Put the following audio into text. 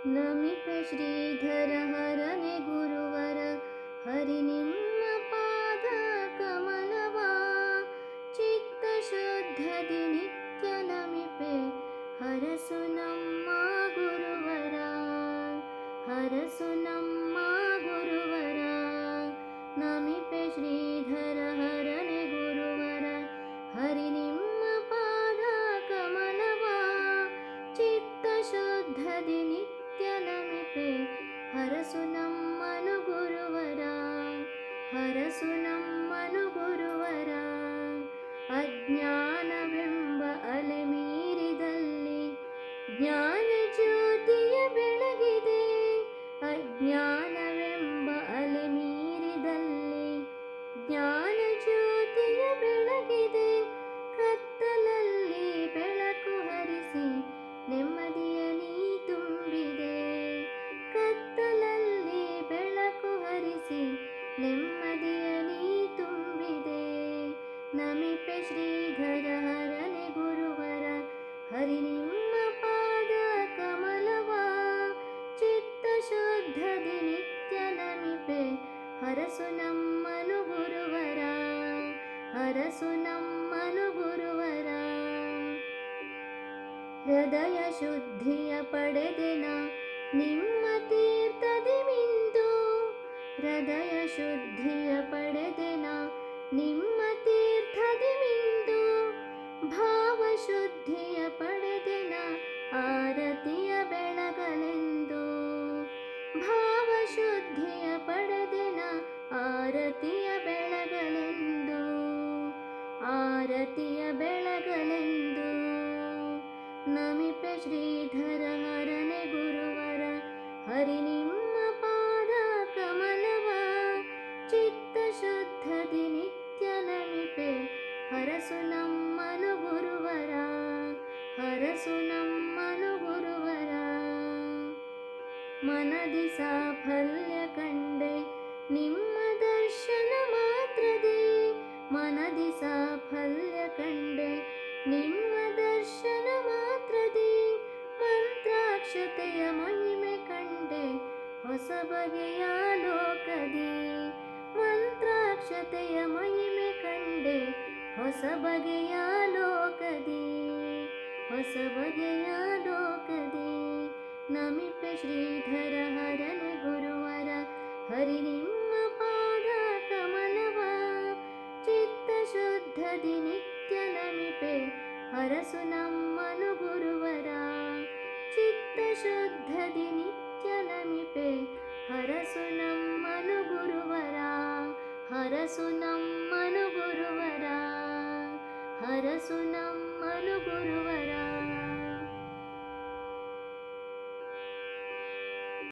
ನಮಿಪೆ ಶ್ರೀಧರ ಹರನೆ ಗುರುವರ ಹರಿ ನಿಮ್ಮ ಪಾದ ಕಮಲವ ಚಿತ್ತ ಶುದ್ಧದಿ ನಿತ್ಯ ನಮಿಪೆ ಹರಸು ನಮ್ಮ ಗುರುವರ ಹರಸು ನಮ್ಮ ಗುರುವರ ನಮಿಪೆ ಶ್ರೀಧರ ಹರನೆ ಗುರುವರ ಹರಿ ನಿಮ್ಮ ಪಾದ ಕಮಲವ ಚಿತ್ತ ಶುದ್ಧದಿ ನಿತ್ಯ ನಮಿಪೆ ಹರಸು ನಮ್ಮನು ಗುರುವರ ಹರಸು ನಮ್ಮನು ಗುರುವರ ಅಜ್ಞಾನವೆಂಬ ಅಲೆ ಮೀರಿದಲ್ಲಿ ಜ್ಞಾನ ಜ್ಯೋತಿಯ ಬೆಳಗಿದೆ ಅಜ್ಞಾನವೆಂಬ ಅಲೆ ಮೀರಿದಲ್ಲಿ ಜ್ಞಾನ ಜ್ಯೋತಿಯ ಬೆಳಗಿದೆ ಕತ್ತಲಲ್ಲಿ ಬೆಳಕು ಹರಿಸಿ ನೆಮ್ಮದಿಯ ನೀ ತುಂಬಿದೆ ಕತ್ತಲಲ್ಲಿ ಬೆಳಕು ಹರಿಸಿ ನೆಮ್ಮದಿಯ ನೀ ತುಂಬಿದೆ ನಮಿಪೆ ಶ್ರೀಧರ ಹರನೆ ಗುರುವರ ಹರಿ ನಿಮ್ಮ ಪಾದ ಕಮಲವ ಚಿತ್ತ ಶುದ್ಧದಿ ನಿತ್ಯ ನಮಿಪೆ ಹರಸು ನಮ್ಮನು ಗುರುವರ ಹರಸು ನಮ್ಮನು ಗುರುವರ ಹೃದಯ ಶುದ್ಧಿಯ ಪಡೆದೆನ ನಿಮ್ಮ ತೀರ್ಥದಿ ಮಿಂದು ಹೃದಯ ಶುದ್ಧಿಯ ಪಡೆದೆನ ನಿಮ್ಮ ತೀರ್ಥದಿ ಮಿಂದು ಭಾವ ಶುದ್ಧಿಯ ಪಡೆದೆನ ಆರತಿಯ ಬೆಳಗಲೆಂದು ಭಾವ ಶುದ್ಧಿಯ ಪಡೆದೆನ ಆರತಿಯ ಬೆಳಗಲೆಂದು ಆರತಿಯ ಬೆಳಗಲೆಂದು ನಮಿಪೆ ಶ್ರೀಧರ ಹರನೆ ಗುರುವರ ಹರಿ ನಿಮ್ಮ ಪಾದ ಕಮಲವ ಚಿತ್ತ ಶುದ್ಧದಿ ನಿತ್ಯ ನಮಿಪೆ ಹರಸು ನಮ್ಮನು ಗುರುವರ ಹರಸು ನಮ್ಮನು ಗುರುವರ ಮನದಿ ಸಾಫಲ್ಯ ಕಂಡೆ ನಿಮ್ಮ ದರ್ಶನ ಮಾತ್ರದಿ ಮನದಿ ಸಾಫಲ್ಯ ಕಂಡೆ ನಿಮ್ಮ ದರ್ಶನ ಮಾತ್ರದಿ ಮಂತ್ರಾಕ್ಷತೆಯ ಮಹಿಮೆ ಕಂಡೆ ಹೊಸ ಬಗೆಯ ಲೋಕದಿ ಮಂತ್ರಾಕ್ಷತೆಯ ಮಹಿಮೆ ಕಂಡೆ ಹೊಸ ಬಗೆಯ ಲೋಕದಿ ಹೊಸ ಬಗೆಯ ಲೋಕದಿ ನಮಿಪೆ ಶ್ರೀಧರ ಹರನೆ ಗುರುವರ ಹರಿ ನಿಮ್ಮ ಪಾದ ಕಮಲವ ಚಿತ್ತ ಶುದ್ಧದಿ ನಿತ್ಯ ನಮಿಪೆ ಹರಸು ನಮ್ಮನು ಗುರುವರ ಚಿತ್ತ ಶುದ್ಧದಿ ನಿತ್ಯ ನಮಿಪೆ ಹರಸು ನಮ್ಮನು ಗುರುವರ ಹರಸು ನಮ್ಮನು ಗುರುವರ ಹರಸು ನಮ್ಮನು ಗುರುವರ